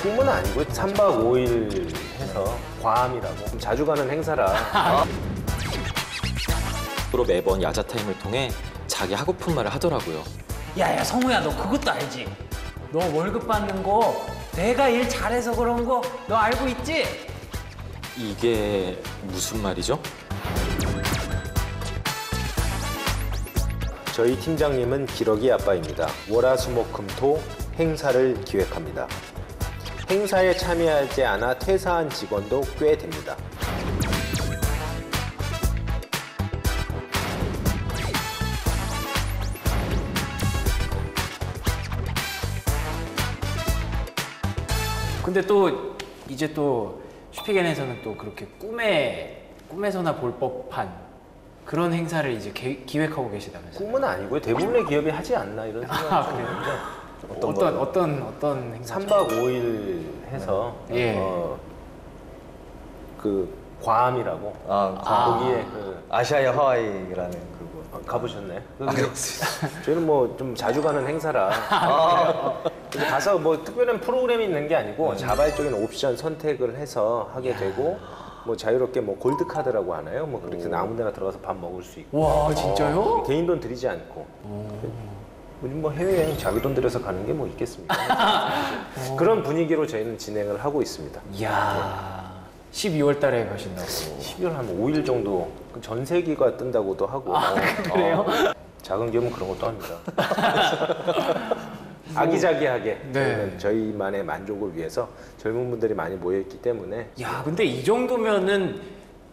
꿈은 아니고 3박 5일 해서 괌이라고 좀 자주 가는 행사라. 앞으로 매번 야자 타임을 통해 자기 하고픈 말을 하더라고요. 야야 성우야, 너 그것도 알지? 너 월급 받는 거 내가 일 잘해서 그런 거 너 알고 있지? 이게 무슨 말이죠? 저희 팀장님은 기러기 아빠입니다. 월화수목금토 행사를 기획합니다. 행사에 참여하지 않아 퇴사한 직원도 꽤 됩니다. 근데 또 이제 또 슈피겐에서는 또 그렇게 꿈에서나 볼 법한 그런 행사를 이제 기획하고 계시다면서요? 꿈은 아니고요. 대부분의 기업이 하지 않나 이런 생각이 드는데 어떤 행사? 3박 5일 해서 예. 그 괌이라고 거기에 그 아시아의 하와이라는 그거 가보셨네. 저희는 뭐 좀 자주 가는 행사라 그래서 가서 뭐 특별한 프로그램이 있는 게 아니고 자발적인 옵션 선택을 해서 하게 되고 뭐 자유롭게 뭐 골드 카드라고 하나요? 뭐 그렇게 아무데나 들어가서 밥 먹을 수 있고. 와 진짜요? 개인 돈 들이지 않고. 우리 뭐 해외여행 자기 돈 들여서 가는 게 뭐 있겠습니까? 그런 분위기로 저희는 진행을 하고 있습니다. 이야 12월 달에 가신다고. 12월 한 5일 정도 전세기가 뜬다고도 하고. 그래요? 작은 기업은 그런 것도 합니다. 아기자기하게 저희는 저희만의 만족을 위해서 젊은 분들이 많이 모여있기 때문에. 야 근데 이 정도면은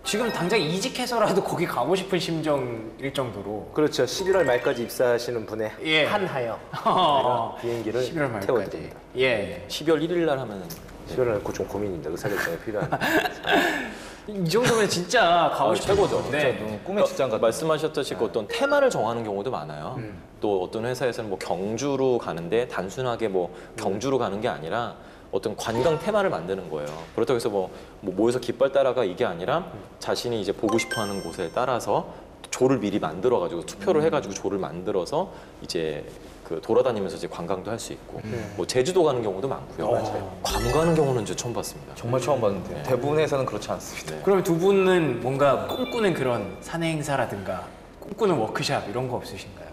지금 당장 이직해서라도 거기 가고 싶은 심정일 정도로. 그렇죠. 11월 말까지 입사하시는 분의 예. 한하여 비행기를 11월 말까지. 태워드립니다. 예. 12월 1일 날 하면은 11월은 좀 고민입니다. 의사결정이 필요한. 이 정도면 진짜 가고 싶은 최고죠. 건데. 너무 꿈의 직장 같은 말씀하셨듯이 어떤 테마를 정하는 경우도 많아요. 또 어떤 회사에서는 뭐 경주로 가는데 단순하게 뭐 경주로 가는 게 아니라 어떤 관광 테마를 만드는 거예요. 그렇다고 해서 뭐 모여서 깃발 따라가 이게 아니라 자신이 이제 보고 싶어하는 곳에 따라서 조를 미리 만들어가지고 투표를 해가지고 조를 만들어서 이제 그 돌아다니면서 이제 관광도 할 수 있고 뭐 제주도 가는 경우도 많고요. 괌 가는 경우는 이제 처음 봤습니다. 정말 처음 봤는데 대부분 회사는 그렇지 않습니다. 그럼 두 분은 뭔가 꿈꾸는 그런 사내 행사라든가 꿈꾸는 워크샵 이런 거 없으신가요?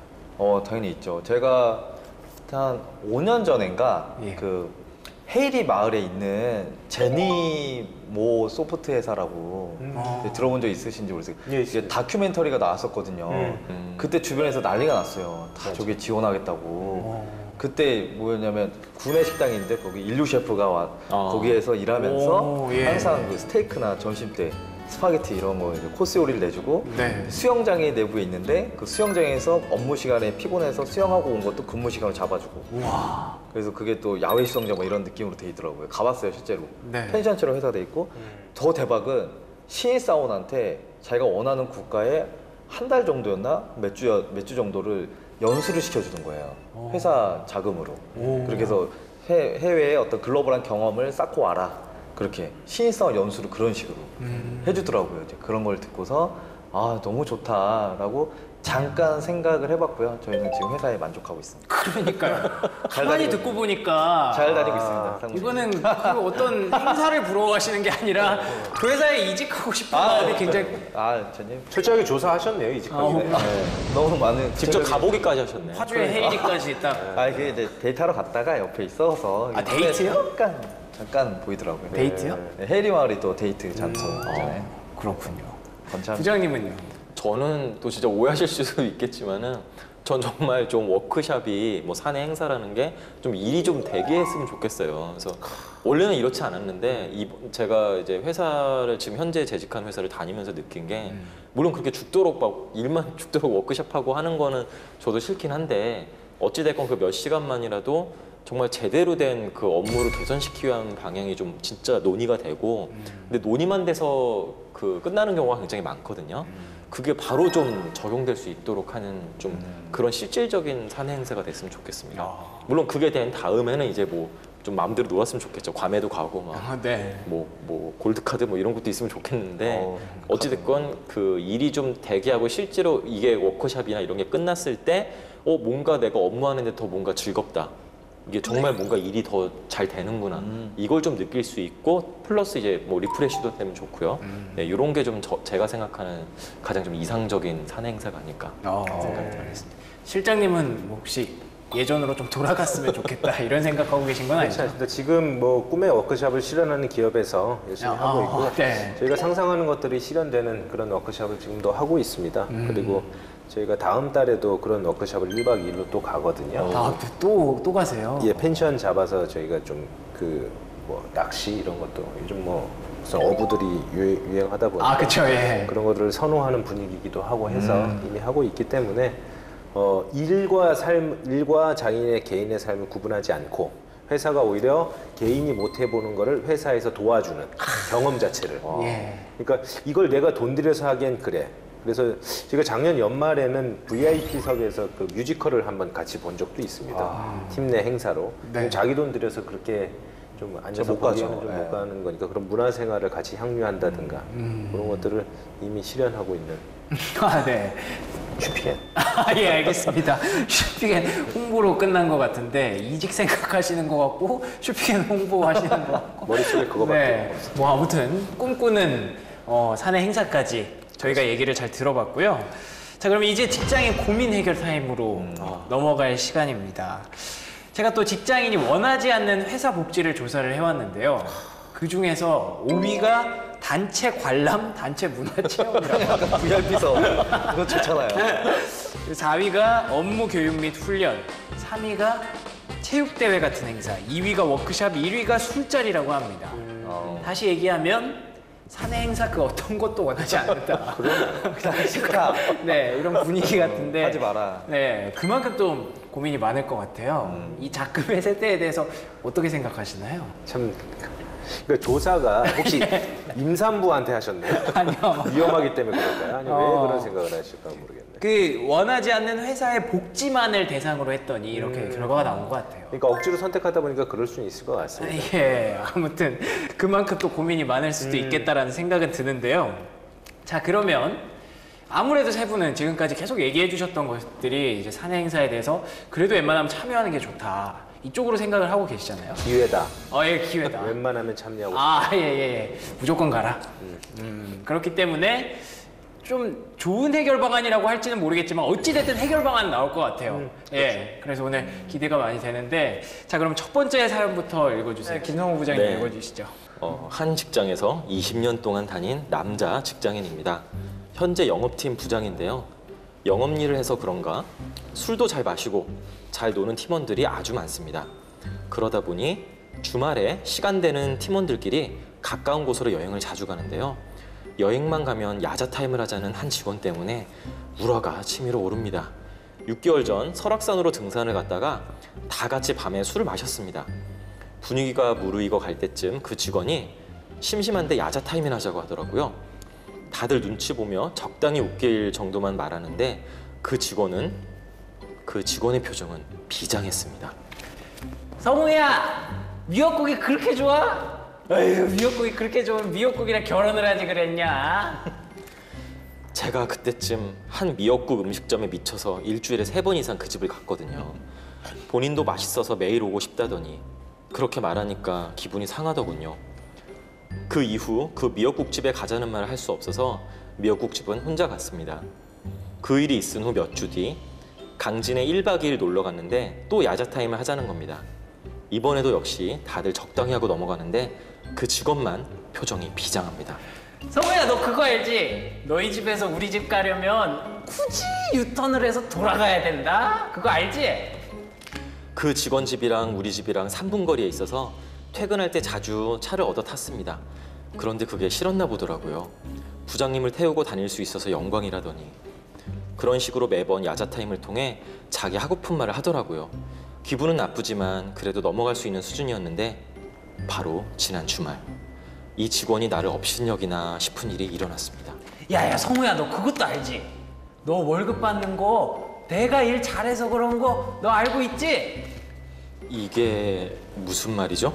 당연히 있죠. 제가 한 5년 전인가 예. 그 헤이리 마을에 있는 제니모 소프트 회사라고 들어본 적 있으신지 모르겠어요. 예, 이게 있어요. 다큐멘터리가 나왔었거든요. 그때 주변에서 난리가 났어요. 다 저게 지원하겠다고. 그때 뭐였냐면 구내 식당인데 거기 인류 셰프가 거기에서 일하면서 오, 예. 항상 그 스테이크나 점심 때 스파게티 이런 거 이제 코스 요리를 내주고 네. 수영장이 내부에 있는데 그 수영장에서 업무 시간에 피곤해서 수영하고 온 것도 근무 시간을 잡아주고. 와. 그래서 그게 또 야외 수영장 뭐 이런 느낌으로 돼 있더라고요. 가봤어요 실제로. 네. 펜션처럼 회사돼 있고. 더 대박은 신입사원한테 자기가 원하는 국가에 한 달 정도였나 몇 주 정도를 연수를 시켜주는 거예요. 회사 자금으로. 그렇게 해서 해외의 어떤 글로벌한 경험을 쌓고 와라. 그렇게 신입사원 연수를 그런 식으로 해주더라고요. 이제 그런 걸 듣고서 너무 좋다라고 잠깐 생각을 해봤고요. 저희는 지금 회사에 만족하고 있습니다. 그러니까요. 가만히 듣고 보니까 잘 다니고 있습니다. 사무실. 이거는 그 어떤 행사를 부러워하시는 게 아니라 그 회사에 이직하고 싶은 마음이 굉장히. 전님 철저하게 조사하셨네요, 이직하기 전에. 너무 많은 직접 가보기까지 하셨네. 화주의 헤이리까지 딱. 그게 이제 데이트하러 갔다가 옆에 있어서 데이트요? 잠깐 보이더라고요. 데이트요? 네, 헤이리 마을이 또 데이트 장소잖아요. 그렇군요. 건참. 부장님은요? 저는 또 진짜 오해하실 수도 있겠지만은 전 정말 좀 워크샵이 뭐 사내 행사라는 게 좀 일이 좀 되게 했으면 좋겠어요. 그래서 원래는 이렇지 않았는데 제가 이제 회사를 지금 현재 재직한 회사를 다니면서 느낀 게 물론 그렇게 죽도록 막 일만 죽도록 워크샵하고 하는 거는 저도 싫긴 한데 어찌됐건 그 몇 시간만이라도 정말 제대로 된 그 업무를 개선시키기 위한 방향이 좀 진짜 논의가 되고 근데 논의만 돼서 그 끝나는 경우가 굉장히 많거든요. 그게 바로 좀 적용될 수 있도록 하는 좀 그런 실질적인 사내 행사가 됐으면 좋겠습니다. 물론 그게 된 다음에는 이제 뭐 좀 마음대로 놀았으면 좋겠죠. 괌에도 가고 막 네. 뭐 골드카드 뭐 이런 것도 있으면 좋겠는데 어찌됐건 그 일이 좀 되게 하고 실제로 이게 워크숍이나 이런 게 끝났을 때 뭔가 내가 업무하는데 더 뭔가 즐겁다. 이게 정말 뭔가 일이 더 잘 되는구나 이걸 좀 느낄 수 있고 플러스 이제 뭐 리프레시도 되면 좋고요. 네, 이런 게 좀 제가 생각하는 가장 좀 이상적인 사내 행사가 아닐까 생각이 들었습니다. 실장님은 뭐 혹시 예전으로 좀 돌아갔으면 좋겠다 이런 생각하고 계신 건 그렇지 아니죠? 않습니다. 지금 뭐 꿈의 워크숍을 실현하는 기업에서 열심히 하고 있고 네. 저희가 상상하는 것들이 실현되는 그런 워크숍을 지금도 하고 있습니다. 그리고 저희가 다음 달에도 그런 워크숍을 1박 2일로 또 가거든요. 또 가세요? 예, 펜션 잡아서 저희가 좀 그 뭐 낚시 이런 것도 요즘 뭐 무슨 어부들이 유행하다 보니까 그쵸, 예. 그런 것들을 선호하는 분위기이기도 하고 해서 이미 하고 있기 때문에 일과 장인의 개인의 삶을 구분하지 않고 회사가 오히려 개인이 못 해보는 거를 회사에서 도와주는 경험 자체를. 예. 그러니까 이걸 내가 돈 들여서 하기엔 그래. 그래서 제가 작년 연말에는 VIP석에서 그 뮤지컬을 한번 같이 본 적도 있습니다. 팀 내 행사로. 네. 자기 돈 들여서 그렇게 좀 앉아서 못 가죠. 보기에는 좀 예. 못 가는 거니까 그런 문화생활을 같이 향유한다든가 그런 것들을 이미 실현하고 있는 네. 슈피겐. 예, 알겠습니다. 슈피겐 홍보로 끝난 것 같은데 이직 생각하시는 것 같고 슈피겐 홍보하시는 것 같고 머릿속에 그거밖에 없어요. 뭐 아무튼 꿈꾸는 사내 행사까지 저희가 얘기를 잘 들어봤고요. 자, 그럼 이제 직장인 고민 해결 타임으로 넘어갈 시간입니다. 제가 또 직장인이 원하지 않는 회사 복지를 조사를 해왔는데요. 그 중에서 5위가 단체 관람, 단체 문화 체험이라고. 약간 VIP석 그거 좋잖아요. 4위가 업무 교육 및 훈련, 3위가 체육대회 같은 행사, 2위가 워크숍, 1위가 술자리라고 합니다. 다시 얘기하면 사내 행사 그 어떤 것도 원하지 않는다. 싫다. 네, 이런 분위기 같은데. 하지 마라. 네, 그만큼 또 고민이 많을 것 같아요. 이 작금의 세대에 대해서 어떻게 생각하시나요? 참, 그 조사가 혹시 임산부한테 하셨나요? 아니요. 위험하기 때문에 그럴까요? 아니면 왜 그런 생각을 하실까 모르겠네. 그 원하지 않는 회사의 복지만을 대상으로 했더니 이렇게 결과가 나온 것 같아요. 그러니까 억지로 선택하다 보니까 그럴 수는 있을 것 같습니다. 예, 아무튼 그만큼 또 고민이 많을 수도 있겠다라는 생각은 드는데요. 자, 그러면 아무래도 세 분은 지금까지 계속 얘기해 주셨던 것들이 이제 사내 행사에 대해서 그래도 웬만하면 참여하는 게 좋다. 이쪽으로 생각을 하고 계시잖아요. 기회다. 예, 기회다. 웬만하면 참여하고 예. 무조건 가라. 그렇기 때문에 좀 좋은 해결 방안이라고 할지는 모르겠지만 어찌됐든 해결 방안은 나올 것 같아요. 예, 그래서 오늘 기대가 많이 되는데 자, 그럼 첫 번째 사연부터 읽어주세요. 김성우 부장님 네. 읽어주시죠. 한 직장에서 20년 동안 다닌 남자 직장인입니다. 현재 영업팀 부장인데요. 영업 일을 해서 그런가 술도 잘 마시고 잘 노는 팀원들이 아주 많습니다. 그러다 보니 주말에 시간 되는 팀원들끼리 가까운 곳으로 여행을 자주 가는데요. 여행만 가면 야자 타임을 하자는 한 직원 때문에 우라가 치밀어 오릅니다. 6개월 전 설악산으로 등산을 갔다가 다 같이 밤에 술을 마셨습니다. 분위기가 무르익어 갈 때쯤 그 직원이 심심한데 야자 타임이나 하자고 하더라고요. 다들 눈치 보며 적당히 웃길 정도만 말하는데 그 직원의 표정은 비장했습니다. 성우야, 미역국이 그렇게 좋아? 에휴, 미역국이 그렇게 좋으면 미역국이랑 결혼을 하지 그랬냐? 제가 그때쯤 한 미역국 음식점에 미쳐서 일주일에 3번 이상 그 집을 갔거든요. 본인도 맛있어서 매일 오고 싶다더니 그렇게 말하니까 기분이 상하더군요. 그 이후 그 미역국집에 가자는 말을 할 수 없어서 미역국집은 혼자 갔습니다. 그 일이 있은 후 몇 주 뒤 강진에 1박 2일 놀러 갔는데 또 야자 타임을 하자는 겁니다. 이번에도 역시 다들 적당히 하고 넘어가는데 그 직원만 표정이 비장합니다. 성우야, 너 그거 알지? 너희 집에서 우리 집 가려면 굳이 유턴을 해서 돌아가야 된다? 그거 알지? 그 직원 집이랑 우리 집이랑 3분 거리에 있어서 퇴근할 때 자주 차를 얻어 탔습니다. 그런데 그게 싫었나 보더라고요. 부장님을 태우고 다닐 수 있어서 영광이라더니. 그런 식으로 매번 야자 타임을 통해 자기 하고픈 말을 하더라고요. 기분은 나쁘지만 그래도 넘어갈 수 있는 수준이었는데 바로 지난 주말 이 직원이 나를 업신여기나 싶은 일이 일어났습니다. 야야, 성우야, 너 그것도 알지? 너 월급 받는 거 내가 일 잘해서 그런 거 너 알고 있지? 이게 무슨 말이죠?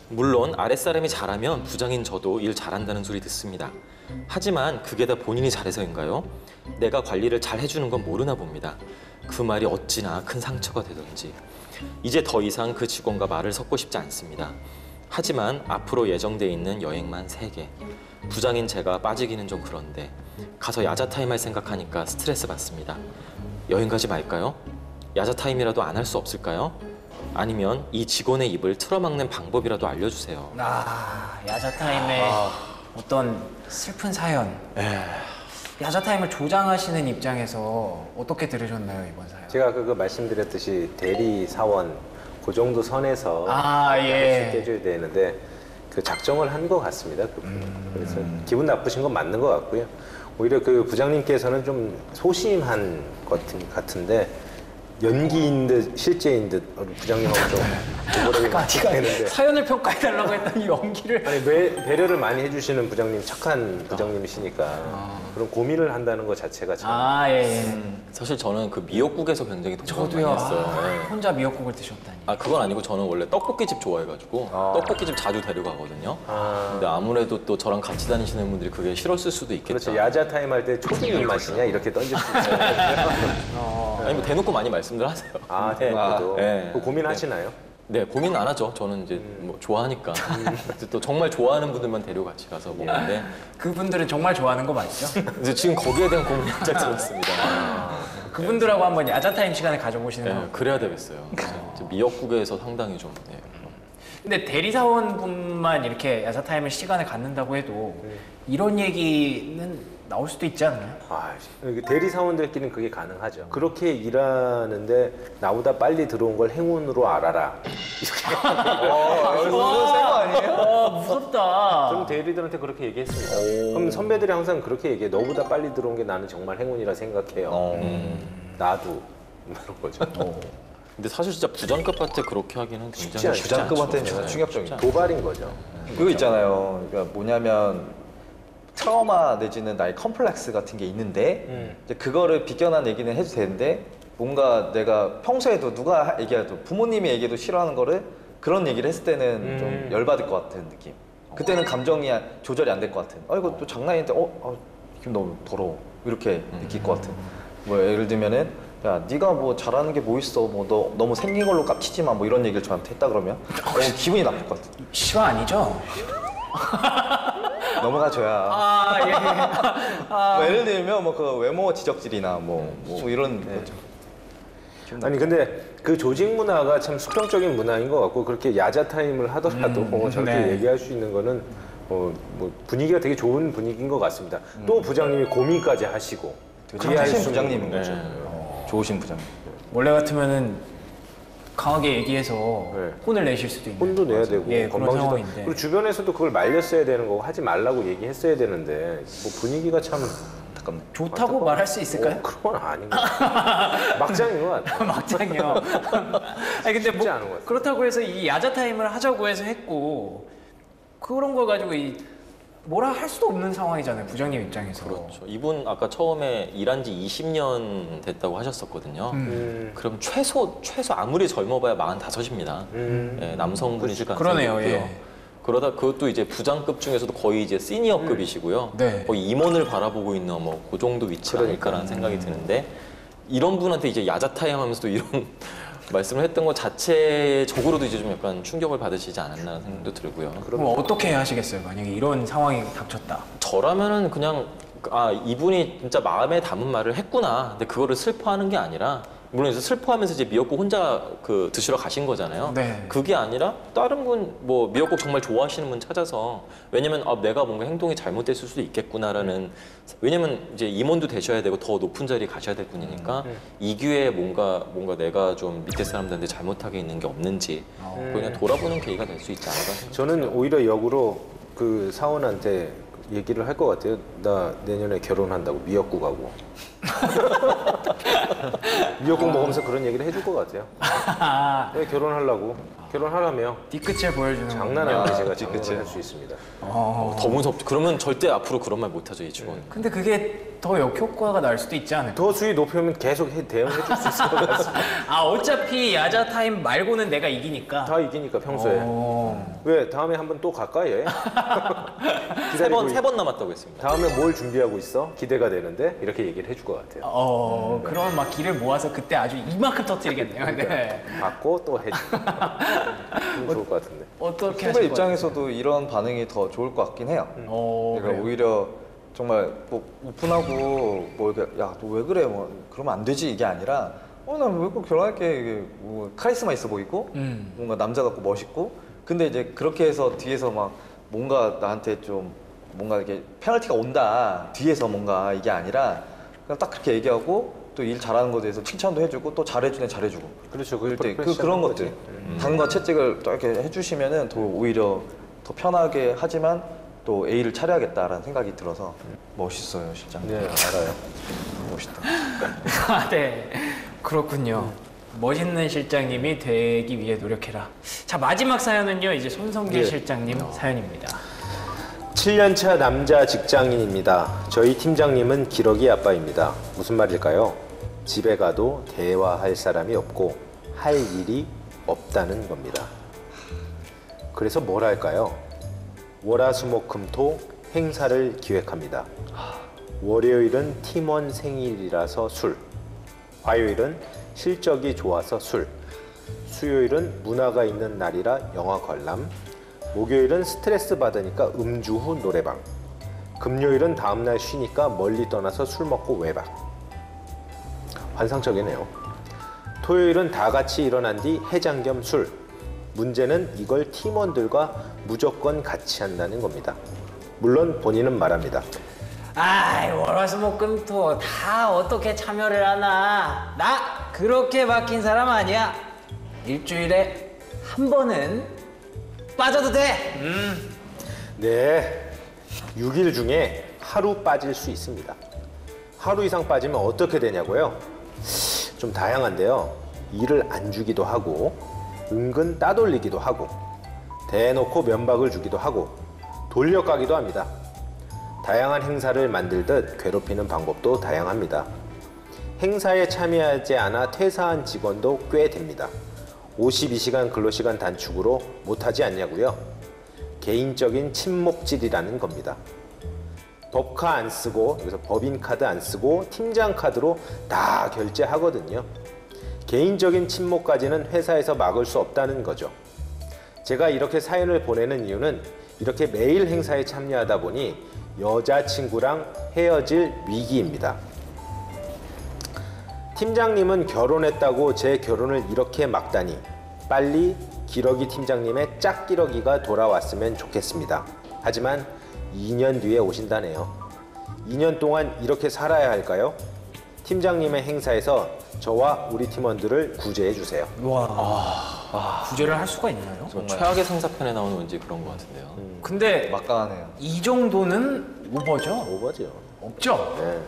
물론 아랫사람이 잘하면 부장인 저도 일 잘한다는 소리 듣습니다. 하지만 그게 다 본인이 잘해서인가요? 내가 관리를 잘 해주는 건 모르나 봅니다. 그 말이 어찌나 큰 상처가 되던지 이제 더 이상 그 직원과 말을 섞고 싶지 않습니다. 하지만 앞으로 예정돼 있는 여행만 3개. 부장인 제가 빠지기는 좀 그런데 가서 야자 타임 할 생각하니까 스트레스 받습니다. 여행 가지 말까요? 야자 타임이라도 안 할 수 없을까요? 아니면 이 직원의 입을 틀어막는 방법이라도 알려주세요. 야자 타임에 어떤 슬픈 사연. 야자 타임을 조장하시는 입장에서 어떻게 들으셨나요, 이번 사연? 제가 아까 그 말씀드렸듯이 대리 사원 그 정도 선에서 예. 쉽게 해줘야 되는데 그 작정을 한 것 같습니다. 그래서 기분 나쁘신 건 맞는 것 같고요. 오히려 그 부장님께서는 좀 소심한 것 같은데 연기인 듯 실제인 듯 우리 부장님하고 좀 오버랩이 많이 되는데 사연을 평가해달라고 했더니 연기를. 아니 배려를 많이 해주시는 부장님 착한 부장님이시니까 그런 고민을 한다는 것 자체가 참 예. 사실 저는 그 미역국에서 굉장히 동감을 많이 저도요. 했어요. 혼자 미역국을 드셨다니. 그건 아니고 저는 원래 떡볶이집 좋아해가지고 떡볶이집 자주 데려가거든요. 근데 아무래도 또 저랑 같이 다니시는 분들이 그게 싫었을 수도 있겠다. 그렇죠. 야자 타임 할 때 초딩 입맛이냐 이렇게 던질 수 있어요. 아니 뭐 대놓고 많이 말씀들 하세요. 근데 대놓고도 네. 그 고민하시나요? 네, 고민 안 하죠. 저는 이제 뭐 좋아하니까. 또 정말 좋아하는 분들만 데리고 같이 가서 먹는데 그분들은 정말 좋아하는 거 맞죠? 이제 지금 거기에 대한 고민이 살짝 들었습니다. 그분들하고 한번 야자 타임 시간을 가져보시는 거. 네, 그래야 되겠어요. 그래서 이제 미역국에서 상당히 좀. 네. 근데 대리사원분만 이렇게 야자 타임을 시간을 갖는다고 해도 이런 얘기는 나올 수도 있지 않나요? 대리 사원들끼리는 그게 가능하죠. 그렇게 일하는데 나보다 빨리 들어온 걸 행운으로 알아라. 이거 센거 아니에요? 무섭다. 그럼 대리들한테 그렇게 얘기했습니다. 그럼 선배들이 항상 그렇게 얘기해. 너보다 빨리 들어온 게 나는 정말 행운이라 생각해요. 나도 이런 거죠. 근데 사실 진짜 부장급한테 그렇게 하기는 굉장히 쉽지 않죠. 부장급한테는 진짜 네. 충격적인. 도발인 거죠. 그거 있잖아요. 그러니까 뭐냐면 트라우마 내지는 나의 컴플렉스 같은 게 있는데 이제 그거를 비껴난 얘기는 해도 되는데 뭔가 내가 평소에도 누가 얘기해도 부모님이 얘기해도 싫어하는 거를 그런 얘기를 했을 때는 좀 열받을 것 같은 느낌. 그때는 감정이 조절이 안 될 것 같은. 이거 또 장난인데 기분 너무 더러워 이렇게 느낄 것 같은. 뭐 예를 들면은 야 네가 뭐 잘하는 게 뭐 있어 뭐 너 너무 생긴 걸로 깝치지 마 뭐 이런 얘기를 저한테 했다 그러면 기분이 나쁠 것 같아. 시화 아니죠? 넘어가줘야. 예. 뭐 예를 들면 뭐 그 외모 지적질이나 뭐 이런 거죠. 아니 근데 그 조직 문화가 참 수평적인 문화인 것 같고 그렇게 야자 타임을 하더라도 저렇게 네. 얘기할 수 있는 거는 뭐 분위기가 되게 좋은 분위기인 것 같습니다. 또 부장님이 고민까지 하시고 되게 이해할 착하신 수 부장님인 있는 거죠. 좋으신 부장님. 원래 같으면은 강하게 얘기해서 네. 혼을 내실 수도 있는. 혼도 내야 되고 예, 그런 건방지다. 상황인데. 그리고 주변에서도 그걸 말렸어야 되는 거고 하지 말라고 얘기했어야 되는데 뭐 분위기가 참 잠깐만. 좋다고 말할 수 있을까요? 그런 건 아닌 것 같아요. 막장인 것 같아요. 막장이요. 아니 근데 쉽지 않은 것 같아요. 그렇다고 해서 이 야자 타임을 하자고 해서 했고 그런 걸 가지고 뭐라 할 수도 없는 상황이잖아요. 부장님 입장에서. 그렇죠. 이분 아까 처음에 일한 지 20년 됐다고 하셨었거든요. 그럼 최소 아무리 젊어봐야 45입니다. 예, 남성분이실 가능성이 그러네요, 있고요. 예. 그러다 그것도 이제 부장급 중에서도 거의 이제 시니어급이시고요. 네. 거의 임원을 바라보고 있는 뭐 그 정도 위치가 아닐까라는 생각이 드는데 이런 분한테 이제 야자 타임 하면서도 이런 말씀을 했던 것 자체적으로도 이제 좀 약간 충격을 받으시지 않았나 생각도 들고요. 그럼 어떻게 하시겠어요? 만약에 이런 상황이 닥쳤다. 저라면은 그냥 이분이 진짜 마음에 담은 말을 했구나. 근데 그거를 슬퍼하는 게 아니라 물론 이제 슬퍼하면서 이제 미역국 혼자 드시러 가신 거잖아요. 네. 그게 아니라 다른 분 뭐 미역국 정말 좋아하시는 분 찾아서 왜냐면 내가 뭔가 행동이 잘못됐을 수도 있겠구나라는 왜냐면 이제 임원도 되셔야 되고 더 높은 자리에 가셔야 될 분이니까 이 기회에 뭔가 내가 좀 밑에 사람들한테 잘못하게 있는 게 없는지 그냥 돌아보는 계기가 될 수 있지 않을까 생각합니다. 저는 오히려 역으로 그 사원한테 얘기를 할 것 같아요. 나 내년에 결혼한다고 미역국하고. 미역국 먹으면서 그런 얘기를 해줄 것 같아요. 왜 결혼하려고? 결혼하라며. 뒤끝을 보여주는 장난 아닌데 제가 장난을 할 수 있습니다. 더 무섭죠. 그러면 절대 앞으로 그런 말 못하죠, 이 직원. 근데 그게 더 역효과가 날 수도 있지 않을까? 더 수위 높으면 계속 대응해 줄 수 있을 것 같습니다. 아 어차피 야자 타임 말고는 내가 이기니까. 다 이기니까 평소에. 왜 다음에 한번 또 갈까 얘? 기다리고 세 번 남았다고 했습니다. 다음에 뭘 준비하고 있어? 기대가 되는데 이렇게 얘기를 해줄 것 같아요. 그럼 막 기를 모아서 그때 아주 이만큼 터뜨리겠네요. 네. 받고 또 해주고. 좋을 것 같은데. 어떻게 후배 하실 것 입장에서도 이런 반응이 더 좋을 것 같긴 해요. 같아요? 그러니까 그래요? 오히려 정말 뭐 오픈하고 뭐 이렇게 야 너 왜 그래 뭐 그러면 안 되지 이게 아니라 나왜 꼭 결혼할게 이게 뭐 카리스마 있어 보이고 뭔가 남자 같고 멋있고 근데 이제 그렇게 해서 뒤에서 막 뭔가 나한테 좀 뭔가 이렇게 페널티가 온다 뒤에서 뭔가 이게 아니라 그냥 딱 그렇게 얘기하고 또 일 잘하는 것에 대해서 칭찬도 해주고 또 잘해주네 잘해주고 그렇죠. 그럴 때 그런 프로페셔널한 것들 거지. 당과 채찍을 또 이렇게 해주시면은 더 오히려 더 편하게 하지만 또 A를 차려야겠다라는 생각이 들어서 멋있어요 실장. 네, 알아요. 멋있다. 아, 네. 그렇군요. 멋있는 실장님이 되기 위해 노력해라. 자, 마지막 사연은요. 이제 손성길 예. 실장님 사연입니다. 7년차 남자 직장인입니다. 저희 팀장님은 기러기 아빠입니다. 무슨 말일까요? 집에 가도 대화할 사람이 없고 할 일이 없다는 겁니다. 그래서 뭘 할까요? 월화수목금토 행사를 기획합니다. 월요일은 팀원 생일이라서 술, 화요일은 실적이 좋아서 술, 수요일은 문화가 있는 날이라 영화 관람, 목요일은 스트레스 받으니까 음주 후 노래방, 금요일은 다음날 쉬니까 멀리 떠나서 술 먹고 외박. 환상적이네요. 토요일은 다 같이 일어난 뒤 해장 겸 술. 문제는 이걸 팀원들과 무조건 같이 한다는 겁니다. 물론 본인은 말합니다. 아이, 월화수목금토 다 어떻게 참여를 하나? 나 그렇게 막힌 사람 아니야. 일주일에 한 번은 빠져도 돼. 네, 6일 중에 하루 빠질 수 있습니다. 하루 이상 빠지면 어떻게 되냐고요? 좀 다양한데요. 일을 안 주기도 하고 은근 따돌리기도 하고 대놓고 면박을 주기도 하고 돌려가기도 합니다. 다양한 행사를 만들듯 괴롭히는 방법도 다양합니다. 행사에 참여하지 않아 퇴사한 직원도 꽤 됩니다. 52시간 근로시간 단축으로 못하지 않냐고요? 개인적인 친목질이라는 겁니다. 법카 안 쓰고 여기서 법인카드 안 쓰고 팀장 카드로 다 결제하거든요. 개인적인 친목까지는 회사에서 막을 수 없다는 거죠. 제가 이렇게 사연을 보내는 이유는 이렇게 매일 행사에 참여하다 보니 여자친구랑 헤어질 위기입니다. 팀장님은 결혼했다고 제 결혼을 이렇게 막다니 빨리 기러기 팀장님의 짝기러기가 돌아왔으면 좋겠습니다. 하지만 2년 뒤에 오신다네요. 2년 동안 이렇게 살아야 할까요? 팀장님의 행사에서 저와 우리 팀원들을 구제해 주세요. 와, 구제를 할 수가 있나요? 저 최악의 상사편에 나오는 왠지 그런 것 같은데요. 근데 막강하네요. 이 정도는 오버죠? 오버죠. 없죠? 네,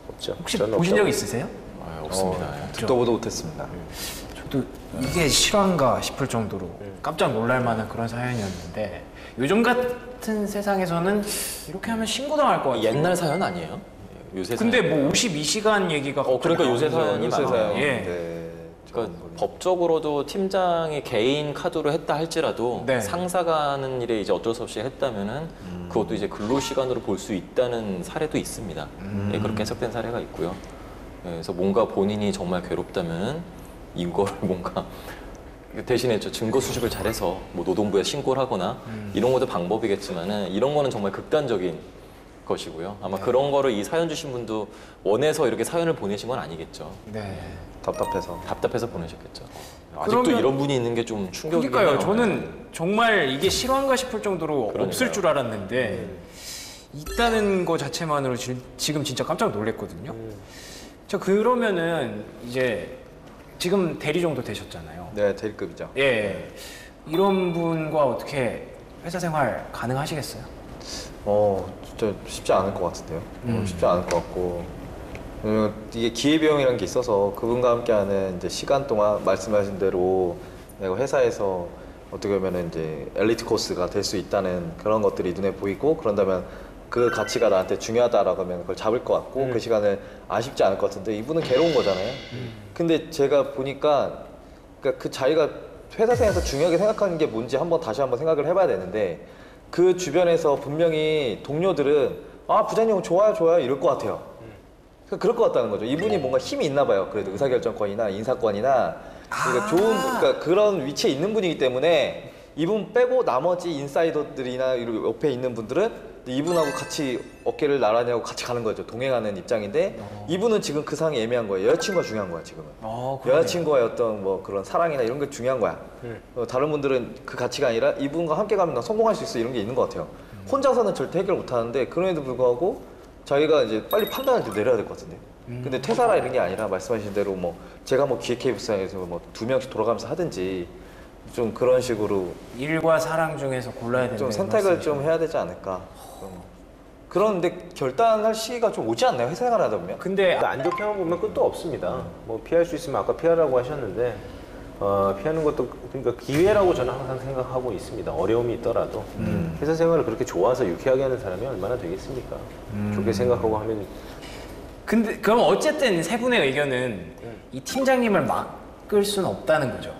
없죠. 혹시 저는 보신 없다고. 적 있으세요? 아, 없습니다. 듣도 보도 못했습니다. 저도 이게 실화인가 싶을 정도로 깜짝 놀랄 만한 그런 사연이었는데 요즘 같은 세상에서는 이렇게 하면 신고당할 것 같아요. 옛날 사연 아니에요? 요새 근데 사연. 뭐 52시간 얘기가 그러니까 갑자기 요새 나오는 사연이 거예요. 많아요. 예. 네. 그러니까 법적으로도 팀장이 개인 카드로 했다 할지라도 네. 상사가 하는 일에 이제 어쩔 수 없이 했다면은 그것도 이제 근로 시간으로 볼 수 있다는 사례도 있습니다. 예, 그렇게 해석된 사례가 있고요. 예, 그래서 뭔가 본인이 정말 괴롭다면은 이거를 뭔가 대신에 저 증거 수집을 잘해서 뭐 노동부에 신고를 하거나 이런 것도 방법이겠지만은 이런 거는 정말 극단적인 것이고요. 아마 그런 거를 이 사연 주신 분도 원해서 이렇게 사연을 보내신 건 아니겠죠. 네. 답답해서. 답답해서 보내셨겠죠. 아직도 그러면- 이런 분이 있는 게 좀 충격이에요. 그러니까요. 저는 정말 이게 실화인가 싶을 정도로 그러니까요. 없을 줄 알았는데 있다는 거 자체만으로 지금 진짜 깜짝 놀랐거든요. 저 그러면은 이제 지금 대리 정도 되셨잖아요. 네, 대리급이죠. 예. 이런 분과 어떻게 회사 생활 가능하시겠어요? 진짜 쉽지 않을 것 같은데요. 쉽지 않을 것 같고. 이게 기회비용이라는 게 있어서 그분과 함께하는 이제 시간 동안 말씀하신 대로 내가 회사에서 어떻게 보면 이제 엘리트 코스가 될 수 있다는 그런 것들이 눈에 보이고 그런다면 그 가치가 나한테 중요하다라고 하면 그걸 잡을 것 같고 그 시간을 아쉽지 않을 것 같은데 이분은 괴로운 거잖아요. 근데 제가 보니까 그러니까 그 자기가 회사 생활에서 중요하게 생각하는 게 뭔지 다시 한번 생각을 해봐야 되는데 그 주변에서 분명히 동료들은 아 부장님 좋아요 좋아요 이럴 것 같아요. 그럴 것 같다는 거죠. 이분이 뭔가 힘이 있나 봐요. 그래도 의사결정권이나 인사권이나 그러니까 그러니까 그런 위치에 있는 분이기 때문에 이분 빼고 나머지 인사이더들이나 옆에 있는 분들은 이분하고 같이 어깨를 나란히 하고 같이 가는 거죠. 동행하는 입장인데 이분은 지금 그 상황이 애매한 거예요. 여자친구가 중요한 거야 지금은. 그러네요. 여자친구와의 어떤 뭐 그런 사랑이나 이런 게 중요한 거야. 다른 분들은 그 가치가 아니라 이분과 함께 가면 나 성공할 수 있어 이런 게 있는 것 같아요. 혼자서는 절대 해결 못 하는데 그럼에도 불구하고 자기가 이제 빨리 판단을 좀 내려야 될 것 같은데. 근데 퇴사라 이런 게 아니라 말씀하신 대로 뭐 제가 뭐 기획회의부상에서 뭐 2명씩 돌아가면서 하든지 좀 그런 식으로 일과 사랑 중에서 골라야 된다. 좀 선택을 좀 해야 되지 않을까. 그런데 결단할 시기가 좀 오지 않나요? 회사 생활을 하다 보면? 근데 그러니까 안 좋게만 보면 끝도 없습니다. 뭐 피할 수 있으면 아까 피하라고 하셨는데 피하는 것도 그러니까 기회라고 저는 항상 생각하고 있습니다. 어려움이 있더라도 회사 생활을 그렇게 좋아서 유쾌하게 하는 사람이 얼마나 되겠습니까? 좋게 생각하고 하면 근데 그럼 어쨌든 세 분의 의견은 이 팀장님을 맡을 수는 없다는 거죠.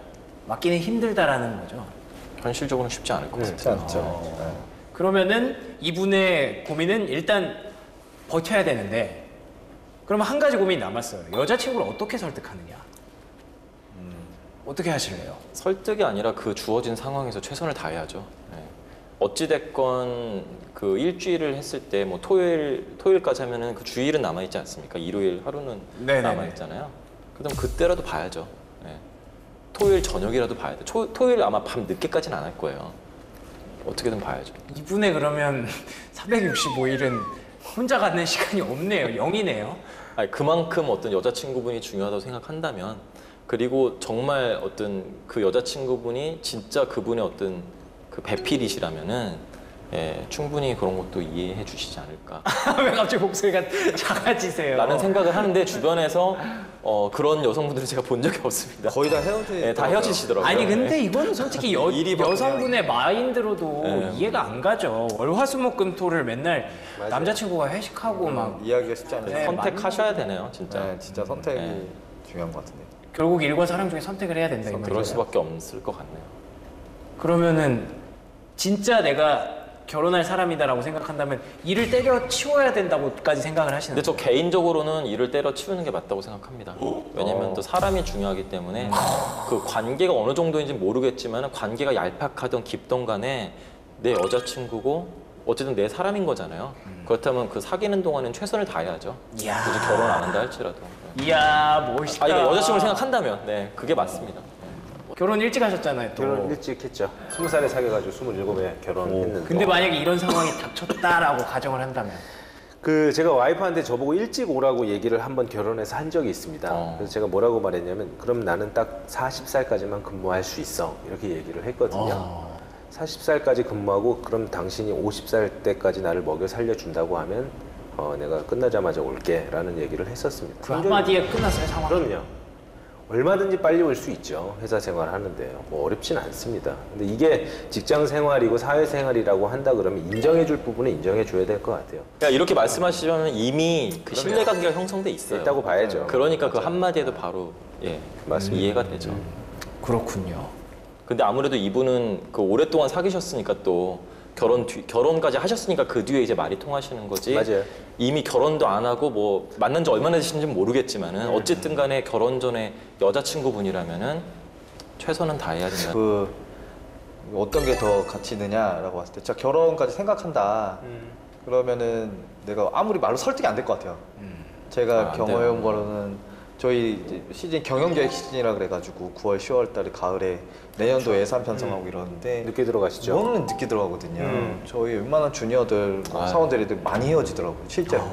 맡기는 힘들다라는 거죠. 현실적으로는 쉽지 않을 것 쉽지 같아요. 않죠. 네. 그러면은 이분의 고민은 일단 버텨야 되는데 그러면 한 가지 고민이 남았어요. 여자친구를 어떻게 설득하느냐. 어떻게 하실래요? 설득이 아니라 그 주어진 상황에서 최선을 다해야죠. 네. 어찌됐건 그 일주일을 했을 때 뭐 토요일까지 하면은 그 주일은 남아있지 않습니까? 일요일 하루는 네네네. 남아있잖아요. 그럼 그때라도 봐야죠. 네. 토요일 저녁이라도 봐야 돼. 토요일 아마 밤 늦게까지는 안 할 거예요. 어떻게든 봐야죠. 이분의 그러면 365일은 혼자 갖는 시간이 없네요. 0이네요. 아니, 그만큼 어떤 여자친구분이 중요하다고 생각한다면 그리고 정말 어떤 그 여자친구분이 진짜 그분의 어떤 그 배필이시라면은 예, 충분히 그런 것도 이해해 주시지 않을까. 왜 갑자기 목소리가 작아지세요? 라는 생각을 하는데 주변에서 그런 여성분들을 제가 본 적이 없습니다. 거의 다 헤어지. 예, 다 헤어지시더라고요. 아니 근데 이거는 솔직히 여성분의 마인드로도 네. 이해가 안 가죠. 월화수목금토를 맨날 남자친구가 회식하고 막 이해하기가 쉽지 않아요. 네, 선택하셔야 되네요, 진짜. 네, 진짜 선택이 네. 중요한 것 같은데. 결국 일과 사랑 중에 선택을 해야 된다 이 말이죠. 그럴 수밖에 없을 것 같네요. 그러면은 진짜 내가 결혼할 사람이다라고 생각한다면 일을 때려치워야 된다고까지 생각을 하시는 근데 저 거예요? 개인적으로는 일을 때려치우는 게 맞다고 생각합니다. 왜냐면 또 사람이 중요하기 때문에 그 관계가 어느 정도인지 모르겠지만 관계가 얄팍하던 깊던 간에 내 여자친구고 어쨌든 내 사람인 거잖아요. 그렇다면 그 사귀는 동안은 최선을 다해야죠. 이야. 굳이 결혼 안 한다 할지라도. 이야 멋있다. 아, 이거 여자친구를 생각한다면 네, 그게 맞습니다. 결혼 일찍 하셨잖아요 또. 결혼 일찍 했죠. 20살에 사귀어가지고 27에 결혼했는데. 근데 만약에 이런 상황이 닥쳤다라고 가정을 한다면 그 제가 와이프한테 저보고 일찍 오라고 얘기를 한번 결혼해서 한 적이 있습니다. 그래서 제가 뭐라고 말했냐면 그럼 나는 딱 40살까지만 근무할 수 있어 이렇게 얘기를 했거든요. 40살까지 근무하고 그럼 당신이 50살 때까지 나를 먹여 살려준다고 하면 내가 끝나자마자 올게 라는 얘기를 했었습니다. 그 한마디에 끝났어요 상황이? 그럼요. 얼마든지 빨리 올 수 있죠. 회사 생활 하는데요. 뭐 어렵진 않습니다. 근데 이게 직장 생활이고 사회 생활이라고 한다 그러면 인정해 줄 부분은 인정해 줘야 될 것 같아요. 그러니까 이렇게 말씀하시면 이미 그 신뢰관계가 형성돼 있어요. 있다고 봐야죠. 그러니까 그 한마디에도 바로 예, 맞습니다. 이해가 되죠. 그렇군요. 근데 아무래도 이분은 그 오랫동안 사귀셨으니까 또 결혼까지 하셨으니까 그 뒤에 이제 말이 통하시는 거지. 맞아요. 이미 결혼도 안 하고 뭐 만난 지 얼마나 되시는지 모르겠지만은 어쨌든 간에 결혼 전에 여자친구분이라면은 최선은 다해야 된다. 그 어떤 게 더 가치 있느냐라고 봤을 때 진짜 결혼까지 생각한다. 그러면은 내가 아무리 말로 설득이 안 될 것 같아요. 제가 안 경험해온 돼요. 거로는 저희 이제 시즌 경영계획 시즌이라 그래가지고 9월, 10월 달에 가을에 내년도 예산 편성하고 이러는데 늦게 들어가시죠. 너무 늦게 들어가거든요. 저희 웬만한 주니어들 뭐 아유. 사원들이 많이 헤어지더라고요, 실제로.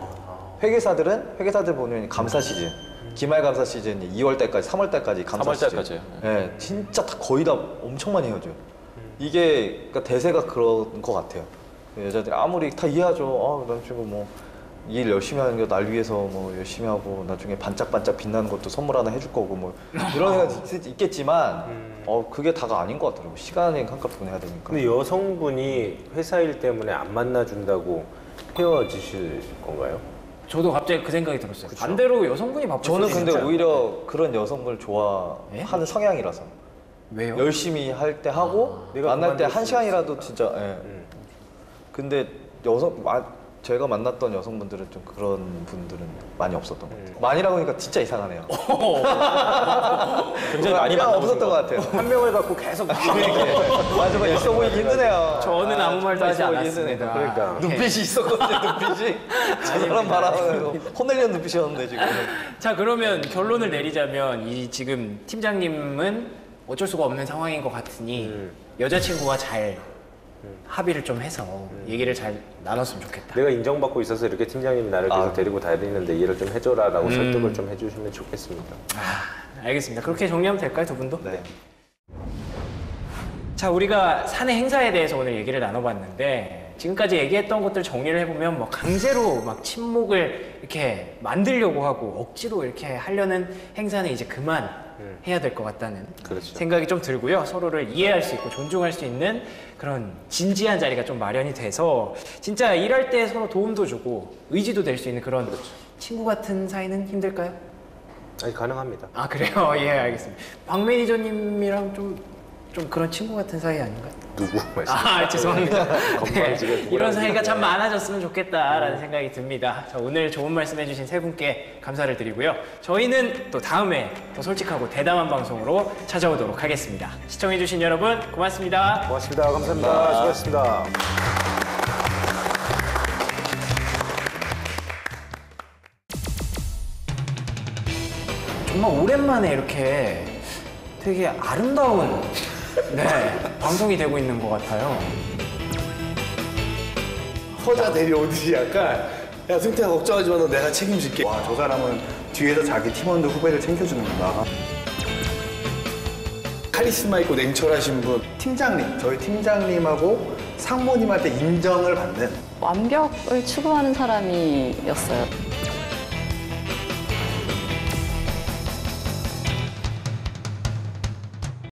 회계사들 보면 감사 시즌, 기말 감사 시즌이 2월 달까지, 3월 달까지 감사 3월 시즌. 달까지요. 네, 진짜 다 거의 다 엄청 많이 헤어져요. 이게 그러니까 대세가 그런 것 같아요. 여자들이 아무리 다 이해하죠. 남자친구 뭐 일 열심히 하는 게 날 위해서 뭐 열심히 하고 나중에 반짝반짝 빛나는 것도 선물 하나 해줄 거고 뭐 이런 생각이 있겠지만 그게 다가 아닌 것 같더라고요. 시간에 한값 보내야 되니까. 근데 여성분이 회사 일 때문에 안 만나준다고 헤어지실 건가요? 저도 갑자기 그 생각이 들었어요. 반대로 여성분이 바쁠 저는 수도 근데 있잖아요. 오히려 그런 여성분을 좋아하는 성향이라서 왜요? 열심히 할 때 하고 내가 만날 때 그만둘 한 수 시간이라도 진짜 예. 근데 제가 만났던 여성분들은 좀 그런 분들은 많이 없었던 것 같아요. 많이라고 하니까 진짜 이상하네요. 굉장히 많이 그냥 만나보신 없었던 것 거예요. 같아요. 한 명을 갖고 계속 맞아, 맞아. 있어 보이기 힘드네요. 저는 아무 말도 하지 있어 보이기 않았습니다. 힘드네요. 그러니까. 눈빛이 있었거든요, 눈빛이. 저 사람 바라보고 혼내려는 눈빛이었는데 지금. 자, 그러면 결론을 내리자면 이 지금 팀장님은 어쩔 수가 없는 상황인 것 같으니 여자친구와 잘 합의를 좀 해서 얘기를 잘 나눴으면 좋겠다. 내가 인정받고 있어서 이렇게 팀장님이 나를 계속 데리고 다니는데 이해를 좀 해줘라라고 설득을 좀 해주시면 좋겠습니다. 알겠습니다. 그렇게 정리하면 될까요, 두 분도? 네. 자, 우리가 사내 행사에 대해서 오늘 얘기를 나눠봤는데 지금까지 얘기했던 것들 정리를 해보면 뭐 강제로 막 친목을 이렇게 만들려고 하고 억지로 이렇게 하려는 행사는 이제 그만 해야 될 것 같다는 그렇죠. 생각이 좀 들고요. 서로를 이해할 수 있고 존중할 수 있는 그런 진지한 자리가 좀 마련이 돼서 진짜 일할 때 서로 도움도 주고 의지도 될 수 있는 그런 친구 같은 사이는 힘들까요? 아니 가능합니다. 아, 그래요? 예, 알겠습니다. 박 매니저님이랑 좀 그런 친구 같은 사이 아닌가요? 누구 말씀? 아, 죄송합니다. 건방지게 네, 누구라고 이런 사이가 그러네. 참 많아졌으면 좋겠다라는 생각이 듭니다. 자, 오늘 좋은 말씀 해주신 세 분께 감사를 드리고요. 저희는 또 다음에 더 솔직하고 대담한 방송으로 찾아오도록 하겠습니다. 시청해주신 여러분 고맙습니다. 고맙습니다. 감사합니다. 수고하셨습니다. 정말 오랜만에 이렇게 되게 아름다운 방송이 되고 있는 것 같아요. 허자 데려오듯이 약간 야 승태야 걱정하지 마 너 내가 책임질게. 와 저 사람은 뒤에서 자기 팀원들 후배를 챙겨주는구나. 카리스마 있고 냉철하신 분 팀장님 저희 팀장님하고 상무님한테 인정을 받는 완벽을 추구하는 사람이었어요.